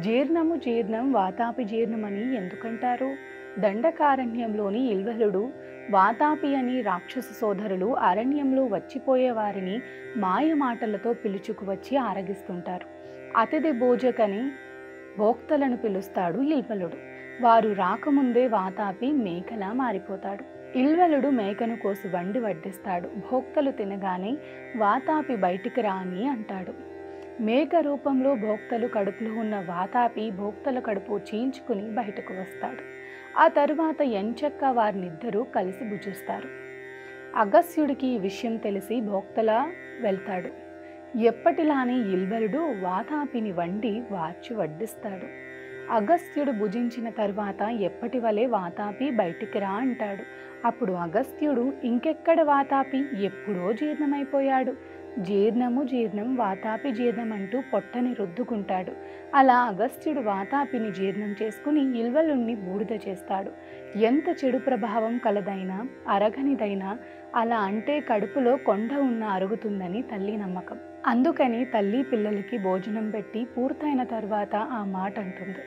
జీర్ణము జీర్ణం వాతాపి జీర్ణమని ఎందుకంటారు? దండకారణ్యంలోని ఇల్వలుడు వాతాపి అని రాక్షస సోదరులు అరణ్యంలో వచ్చిపోయే వారిని మాయమాటలతో పిలుచుకువచ్చి ఆరగిస్తుంటారు. అతిథి భోజకని భోక్తలను పిలుస్తాడు ఇల్వలుడు. వారు రాకముందే వాతాపి మేకలా మారిపోతాడు. ఇల్వలుడు మేకను కోసి వండి వడ్డిస్తాడు. భోక్తలు తినగానే వాతాపి బయటికి రా అని అంటాడు. మేక రూపంలో భోక్తలు కడుపులో ఉన్న వాతాపి భోక్తల కడుపు చీల్చుకుని బయటకు వస్తాడు. ఆ తరువాత ఎంచక్క వారినిద్దరూ కలిసి భుజిస్తారు. అగస్త్యుడికి ఈ విషయం తెలిసి భోక్తల వెళ్తాడు. ఎప్పటిలానే ఇల్వలుడు వాతాపిని వండి వార్చి వడ్డిస్తాడు. అగస్త్యుడు భుజించిన తర్వాత ఎప్పటి వలె వాతాపి బయటికి రా అంటాడు. అప్పుడు అగస్త్యుడు ఇంకెక్కడ వాతాపి, ఎప్పుడో జీర్ణమైపోయాడు, జీర్ణము జీర్ణం వాతాపి జీర్ణం అంటూ పొట్టని రుద్దుకుంటాడు. అలా అగస్త్యుడు వాతాపిని జీర్ణం చేసుకుని ఇల్వలుణ్ణి బూడిద చేస్తాడు. ఎంత చెడు ప్రభావం కలదైనా అరగనిదైనా అలా అంటే కడుపులో కొండ ఉన్న అరుగుతుందని తల్లి నమ్మకం. అందుకని తల్లి పిల్లలకి భోజనం పెట్టి పూర్తయిన తర్వాత ఆ మాట అంటుంది.